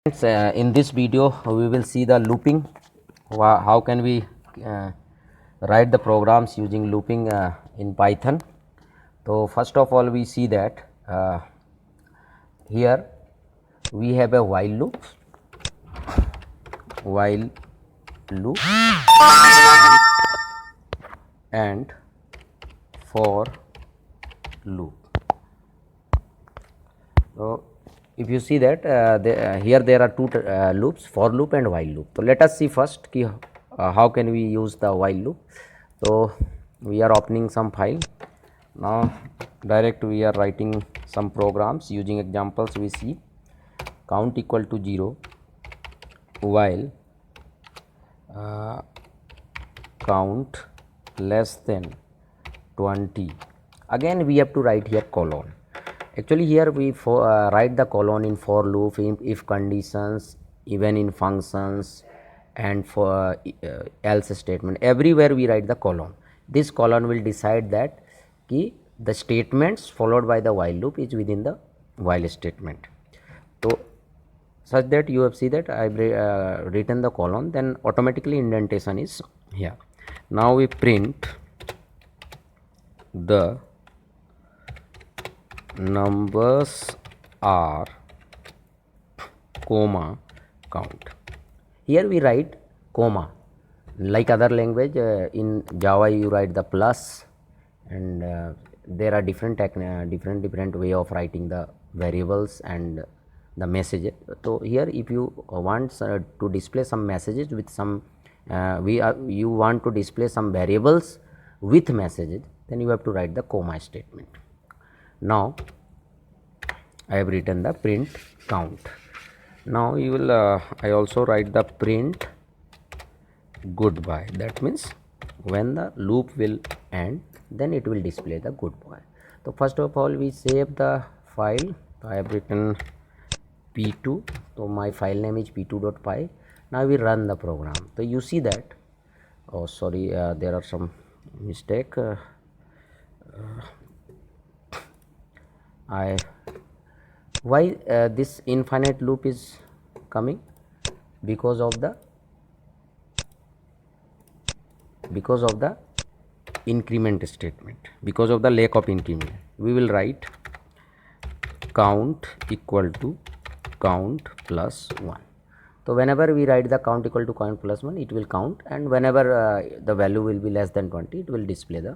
In this video we will see the looping. How can we write the programs using looping in Python. So first of all we see that here we have a while loop and for loop. So if you see that here there are two loops, for loop and while loop. So let us see first how can we use the while loop. So we are opening some file. Now direct we are writing some programs using examples. We see count equal to 0 while count less than 20. Again we have to write here colon. Actually here we write the colon in for loop, if conditions, even in functions, and for else statement. Everywhere we write the colon. This colon will decide that the statements followed by the while loop is within the while statement. So such that you have see that I have written the colon, then automatically indentation is here. Now we print the numbers are comma count. Here we write comma, like other language. In Java you write the plus, and there are different way of writing the variables and the messages. So here if you want to display some messages with some you want to display some variables with messages, then you have to write the comma statement. Now I have written the print count. Now you will I also write the print goodbye. That means when the loop will end, then it will display the goodbye. So first of all we save the file. I have written p2. So my file name is p2.py. Now we run the program. So you see that, oh sorry, there are some mistake. Why this infinite loop is coming? Because of the increment statement, because of the lack of increment. We will write count equal to count plus 1. So whenever we write the count equal to count plus 1, it will count, and whenever the value will be less than 20, it will display the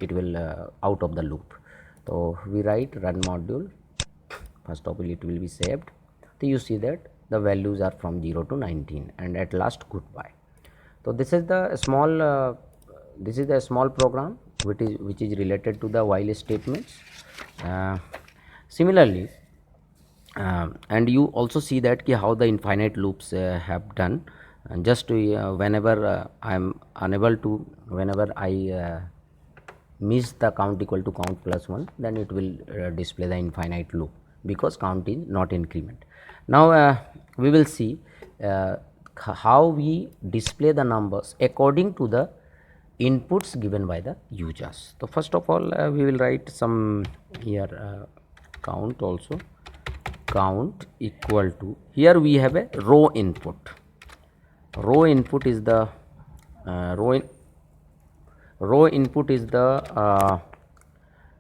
it will out of the loop. So we write run module. First of all it will be saved. So you see that the values are from 0 to 19, and at last goodbye. So this is the small program which is related to the while statements. Similarly, and you also see that how the infinite loops have done. And just whenever I am unable to, whenever I miss the count equal to count plus 1, then it will display the infinite loop, because count is not increment. Now we will see how we display the numbers according to the inputs given by the users. So first of all we will write some here count also. Count equal to, here we have a row input. Row input is the row input is the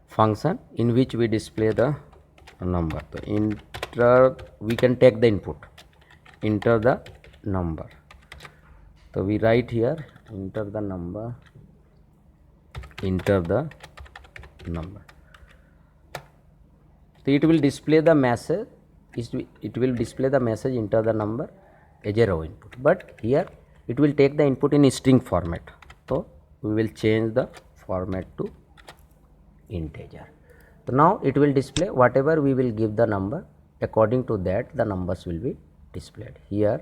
function in which we display the number. So we can take the input, enter the number. So we write here enter the number. So it will display the message. It will display the message enter the number as a row input, but here it will take the input in string format. So we will change the format to integer. So now it will display whatever we will give the number, according to that the numbers will be displayed. Here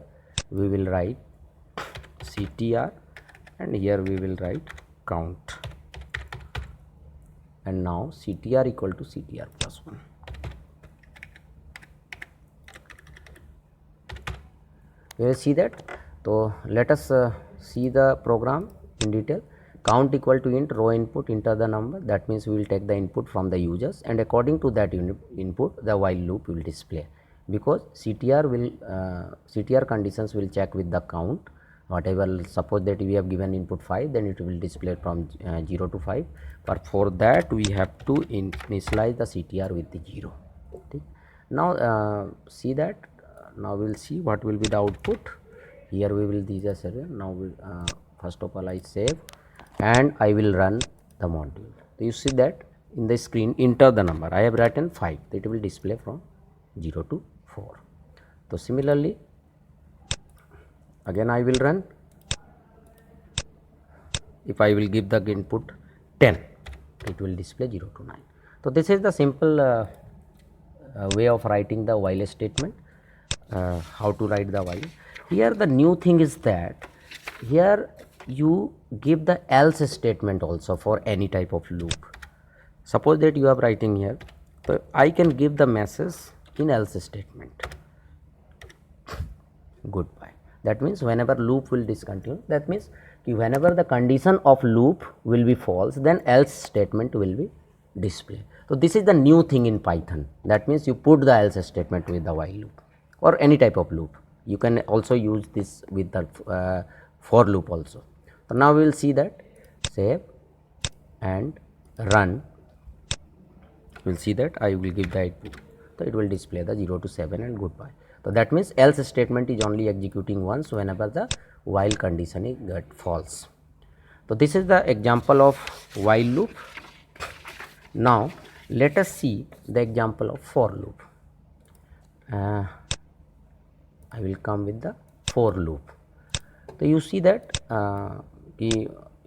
we will write ctr, and here we will write count, and now ctr equal to ctr plus 1. You will see that. So let us see the program in detail. Count equal to int row input, enter the number. That means we will take the input from the users, and according to that input the while loop will display. because CTR conditions will check with the count. Whatever, suppose that we have given input 5, then it will display from 0 to 5, but for that we have to initialize the CTR with the 0. Okay. Now see that, now we will see what will be the output. Here we will this area. Now first of all I save and I will run the module. So you see that in the screen, enter the number. I have written 5, it will display from 0 to 4. So similarly again I will run. If I will give the input 10, it will display 0 to 9. So this is the simple way of writing the while statement, how to write the while. Here the new thing is that here you give the else statement also for any type of loop. Suppose that you are writing here, so I can give the message in else statement, goodbye. That means whenever loop will discontinue, that means whenever the condition of loop will be false, then else statement will be displayed. So this is the new thing in Python. That means you put the else statement with the while loop or any type of loop. You can also use this with the for loop also. So now we will see that, save and run. We will see that I will give the output. So it will display the 0 to 7 and goodbye. So that means else statement is only executing once whenever the while condition is get false. So this is the example of while loop. Now let us see the example of for loop. I will come with the for loop. So you see that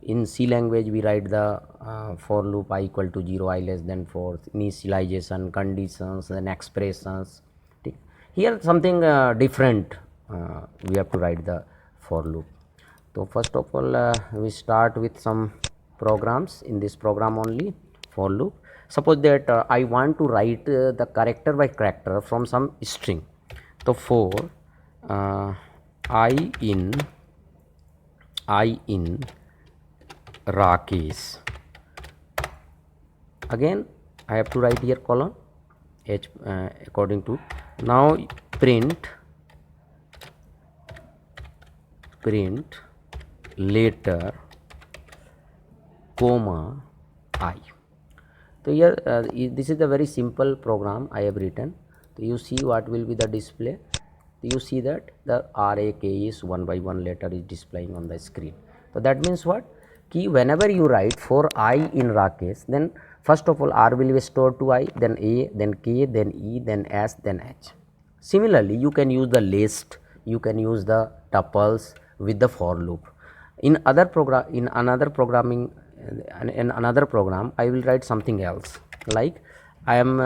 in C language we write the for loop I equal to 0, I less than 4, initialization, conditions, then expressions. Here something different we have to write the for loop. So first of all we start with some programs. In this program only for loop, suppose that I want to write the character by character from some string. So for I in Rakesh, again I have to write here colon h according to, now print later comma I. So here this is the very simple program I have written. So you see what will be the display. You see that the RAK is one by one letter is displaying on the screen. So that means what? Ki whenever you write for I in Rakesh, then first of all R will be stored to I, then A, then K, then E, then S, then H. Similarly, you can use the list, you can use the tuples with the for loop. In another program, I will write something else. Like I am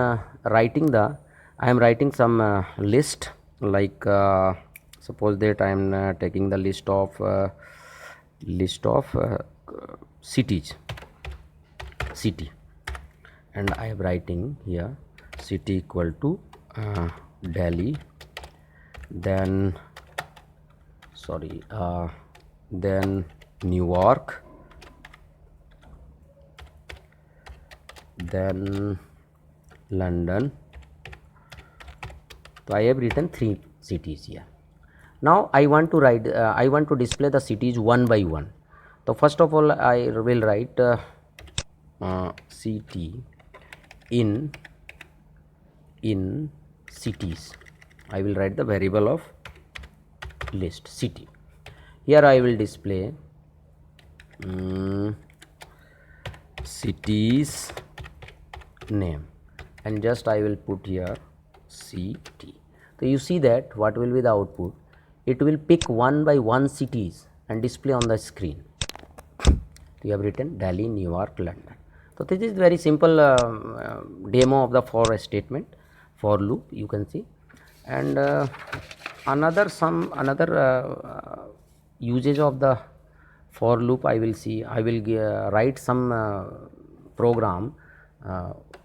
writing some list. Like suppose that I am taking the list of cities, city, and I am writing here city equal to Delhi, then then New York, then London. So I have written 3 cities here. Now I want to write I want to display the cities one by one. So first of all I will write city in cities. I will write the variable of list city. Here I will display cities name, and just I will put here city. So you see that what will be the output? It will pick one by one cities and display on the screen. You have written Delhi, New York, London. So this is very simple demo of the for statement, for loop, you can see. And another usage of the for loop I will see. I will write some program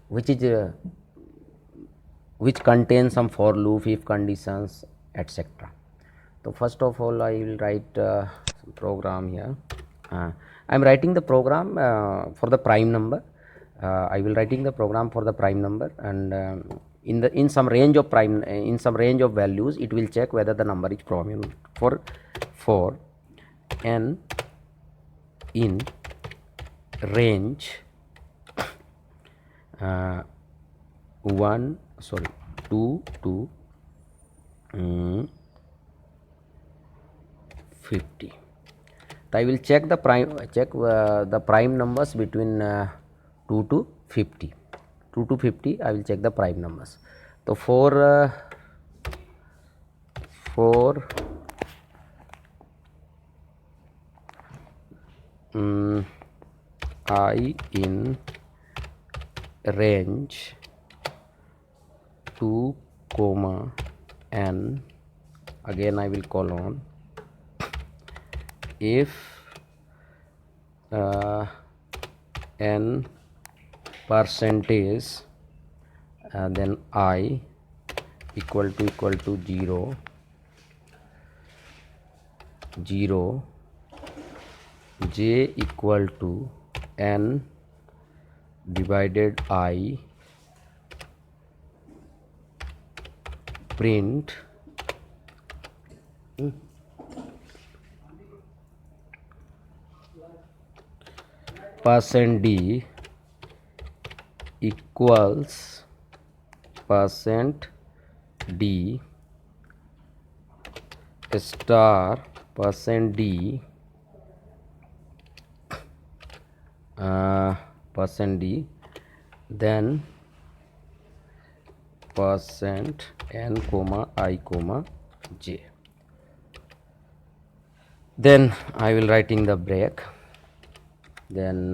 which contains some for loop, if conditions, etc. So first of all I will write some program here. I am writing the program for the prime number. I will writing the program for the prime number, and in some range of prime, in some range of values, it will check whether the number is prime. For n in range 2 to 50. So I will check the prime numbers between 2 to 50. 2 to 50 I will check the prime numbers. So for I in range 2, n, again I will call on, if n percentage then I equal to 0, j equal to n divided I, print %d equals %d star %d then %n comma I comma j. Then I will writing the break. Then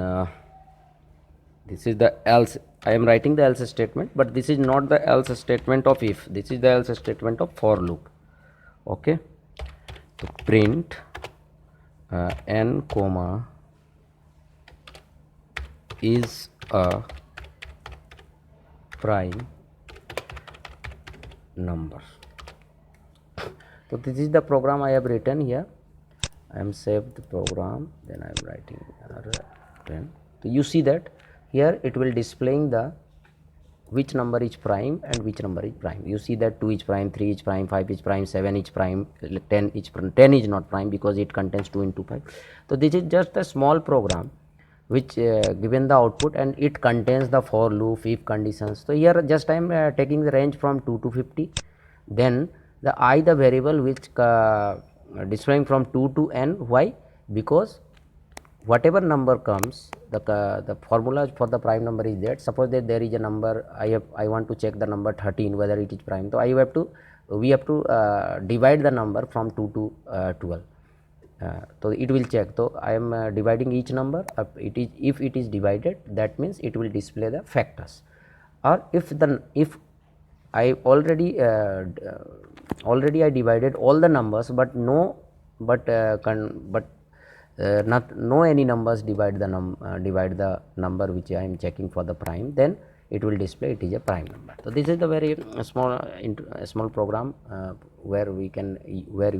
this is the else. I am writing the else statement, but this is not the else statement of if. This is the else statement of for loop. Okay. So print n comma is a prime number. So this is the program I have written here. I am saved the program, then I am writing another pen. So you see that here it will displaying the which number is prime and which number is prime. You see that 2 is prime, 3 is prime, 5 is prime, 7 is prime, 10 is prime. 10 is not prime because it contains 2 into 5. So this is just a small program which given the output, and it contains the for loop, if conditions. So here just I am taking the range from 2 to 50. Then the I, the variable which displaying from 2 to n. Why? Because whatever number comes, the formula for the prime number is that, suppose that there is a number, I want to check the number 13 whether it is prime. So we have to divide the number from 2 to 12. So it will check. So I am dividing each number. If it is divided, that means it will display the factors. Or if I already I divided all the numbers, but no any numbers divide the number which I am checking for the prime, then it will display it is a prime number. So this is the very small program where we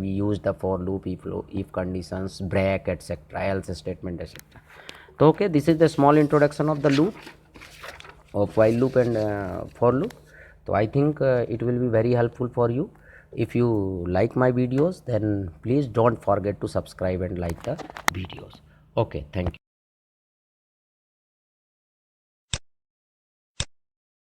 use the for loop, if conditions, break, etc., else statement, etc. So okay, this is the small introduction of the loop, of while loop and for loop. So I think it will be very helpful for you. If you like my videos, then please don't forget to subscribe and like the videos. Okay, thank you.